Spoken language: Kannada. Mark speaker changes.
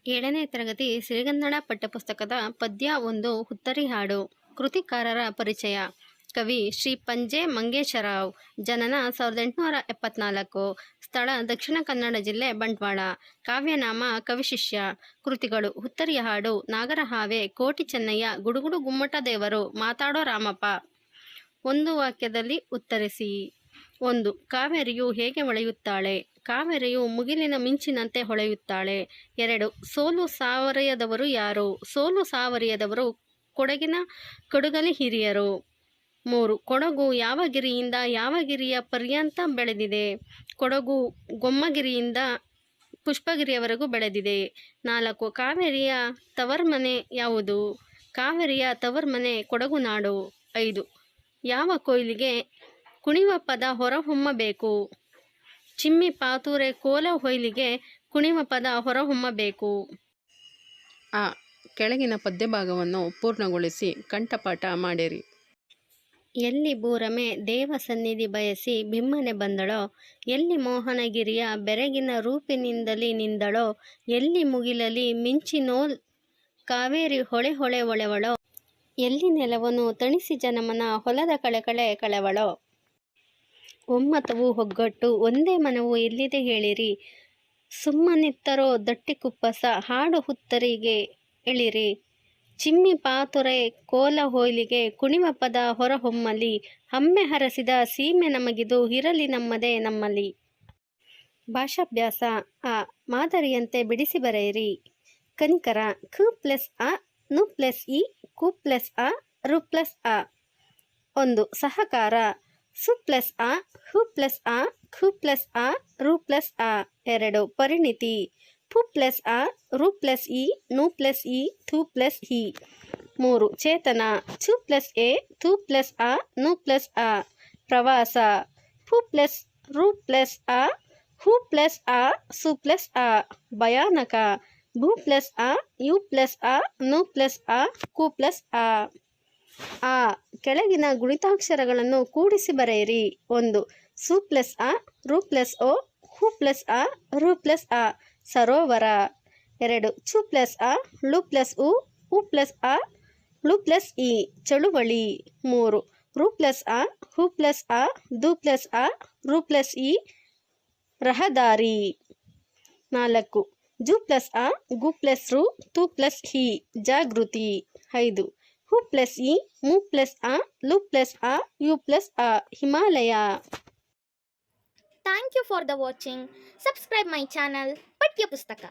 Speaker 1: 7ನೇ ತರಗತಿ ಸಿರಿಗನ್ನಡ ಪಠ್ಯಪುಸ್ತಕದ ಪದ್ಯ 1 ಹುತ್ತರಿ ಹಾಡು. ಕೃತಿಕಾರರ ಪರಿಚಯ. ಕವಿ ಶ್ರೀ ಪಂಜೆ ಮಂಗೇಶರಾವ್. ಜನನ 1874. ಸ್ಥಳ ದಕ್ಷಿಣ ಕನ್ನಡ ಜಿಲ್ಲೆ ಬಂಟ್ವಾಳ. ಕಾವ್ಯನಾಮ ಕವಿಶಿಷ್ಯ. ಕೃತಿಗಳು: ಹುತ್ತರಿಯ ಹಾಡು, ನಾಗರಹಾವೆ, ಕೋಟಿ ಚೆನ್ನಯ್ಯ, ಗುಡುಗುಡು ಗುಮ್ಮಟ ದೇವರು, ಮಾತಾಡೋ ರಾಮಪ್ಪ. ಒಂದು ವಾಕ್ಯದಲ್ಲಿ ಉತ್ತರಿಸಿ. 1. ಕಾವೇರಿಯು ಹೇಗೆ ಹೊಳೆಯುತ್ತಾಳೆ? ಕಾವೇರಿಯು ಮುಗಿಲಿನ ಮಿಂಚಿನಂತೆ ಹೊಳೆಯುತ್ತಾಳೆ. 2. ಸೋಲು ಸಾವರಿಯದವರು ಯಾರು? ಸೋಲು ಸಾವರಿಯದವರು ಕೊಡಗಿನ ಕಡುಗಲಿ ಹಿರಿಯರು. 3. ಕೊಡಗು ಯಾವ ಗಿರಿಯಿಂದ ಯಾವ ಗಿರಿಯ ಪರ್ಯಂತ ಬೆಳೆದಿದೆ? ಕೊಡಗು ಗೊಮ್ಮಗಿರಿಯಿಂದ ಪುಷ್ಪಗಿರಿಯವರೆಗೂ ಬೆಳೆದಿದೆ. 4. ಕಾವೇರಿಯ ತವರ್ಮನೆ ಯಾವುದು? ಕಾವೇರಿಯ ತವರ್ಮನೆ ಕೊಡಗುನಾಡು. 5. ಯಾವ ಕೊಯ್ಲಿಗೆ ಕುಣಿವ ಪದ ಹೊರಹೊಮ್ಮಬೇಕು? ಚಿಮ್ಮಿ ಪಾತೂರೆ ಕೋಲ ಹೊಯ್ಲಿಗೆ ಕುಣಿವ ಪದ ಹೊರಹೊಮ್ಮಬೇಕು.
Speaker 2: ಆ ಕೆಳಗಿನ ಪದ್ಯಭಾಗವನ್ನು ಪೂರ್ಣಗೊಳಿಸಿ ಕಂಠಪಾಠ ಮಾಡಿರಿ.
Speaker 1: ಎಲ್ಲಿ ಬೂರಮೆ ದೇವ ಸನ್ನಿಧಿ ಬಯಸಿ ಬಿಮ್ಮನೆ ಬಂದಳೋ, ಎಲ್ಲಿ ಮೋಹನಗಿರಿಯ ಬೆರಗಿನ ರೂಪಿನಿಂದಲಿ ನಿಂದಳೋ, ಎಲ್ಲಿ ಮುಗಿಲಲಿ ಮಿಂಚಿನೋಲ್ ಕಾವೇರಿ ಹೊಳೆ ಹೊಳೆ ಒಳೆವಳೋ, ಎಲ್ಲಿ ನೆಲವನು ತಣಿಸಿ ಜನಮನ ಹೊಲದ ಕಳೆಕಳೆ ಕಳೆವಳೋ. ಒಮ್ಮತವು ಒಗ್ಗಟ್ಟು ಒಂದೇ ಮನವು ಎಲ್ಲಿದೆ ಹೇಳಿರಿ, ಸುಮ್ಮನಿತ್ತರೋ ದಟ್ಟಿ ಕುಪ್ಪಸ ಹಾಡು ಹುತ್ತರಿಗೆ ಎಳಿರಿ. ಚಿಮ್ಮಿ ಪಾತುರೆ ಕೋಲ ಹೊಯ್ಲಿಗೆ ಕುಣಿವ ಪದ ಹೊರಹೊಮ್ಮಲಿ, ಹಮ್ಮೆ ಹರಸಿದ ಸೀಮೆ ನಮಗಿದು ಇರಲಿ ನಮ್ಮದೇ ನಮ್ಮಲ್ಲಿ. ಭಾಷಾಭ್ಯಾಸ. ಆ ಮಾದರಿಯಂತೆ ಬಿಡಿಸಿ ಬರೆಯಿರಿ. ಕನಿಕರ: ಕ್ ಪ್ಲಸ್ ಅ, ನು ಪ್ಲಸ್ ಇ, ಕು ಪ್ಲಸ್ ಅ, ರು ಪ್ಲಸ್ ಅ. 1. ಸಹಕಾರ: ಸು ಪ್ಲಸ್ ಅ, ಹು ಪ್ಲಸ್ ಅ, ಖು ಪ್ಲಸ್ ಅ, ರು ಪ್ಲಸ್ ಅ. 2. ಪರಿಣಿತಿ: ಪು ಪ್ಲಸ್ ಅ, ರು ಪ್ಲಸ್ ಇ, ನು ಪ್ಲಸ್ ಇ, ಥು ಪ್ಲಸ್ ಇ. 3. ಚೇತನ: ಚು ಪ್ಲಸ್ ಎ, ಥು ಪ್ಲಸ್ ಅ, ನು ಪ್ಲಸ್ ಅ. ಪ್ರವಾಸ: ಪು ಪ್ಲಸ್ ರು ಪ್ಲಸ್ ಅ, ಹು ಪ್ಲಸ್ ಅ, ಸು ಪ್ಲಸ್ ಅ. ಭಯಾನಕ: ಭೂ ಪ್ಲಸ್ ಅ, ಯು ಪ್ಲಸ್ ಅ, ನು ಪ್ಲಸ್ ಅ, ಕು ಪ್ಲಸ್ ಅ. ಆ ಕೆಳಗಿನ ಗುಣಿತಾಕ್ಷರಗಳನ್ನು ಕೂಡಿಸಿ ಬರೆಯಿರಿ. 1. ಸು ಪ್ಲಸ್ ಅ, ರು ಪ್ಲಸ್ ಓ, ಹು ಪ್ಲಸ್ ಅ, ರು ಪ್ಲಸ್ ಅ. ಸರೋವರ. 2. ಚು ಪ್ಲಸ್ ಅ, ಳು ಪ್ಲಸ್ ಉ, ಉ ಪ್ಲಸ್ ಅ, ಳು ಪ್ಲಸ್ ಇ. ಚಳುವಳಿ. 3. ರು ಪ್ಲಸ್ ಅ, ಹು ಪ್ಲಸ್ ಅ, ದು ಪ್ಲಸ್ ಅ, ರು ಪ್ಲಸ್ ಇ. ರಹದಾರಿ. 4. ಜು ಪ್ಲಸ್ ಅ, ಗು ಪ್ಲಸ್ ರು, ತು ಪ್ಲಸ್ ಹಿ. ಜಾಗೃತಿ. 5. ಹು ಪ್ಲಸ್ ಇ, ಮು ಪ್ಲಸ್ ಅ, ಲು ಪ್ಲಸ್ ಅ, ಯು ಪ್ಲಸ್ ಅ. Himalaya.
Speaker 3: Thank you for the watching. Subscribe my channel Pathya Pustaka.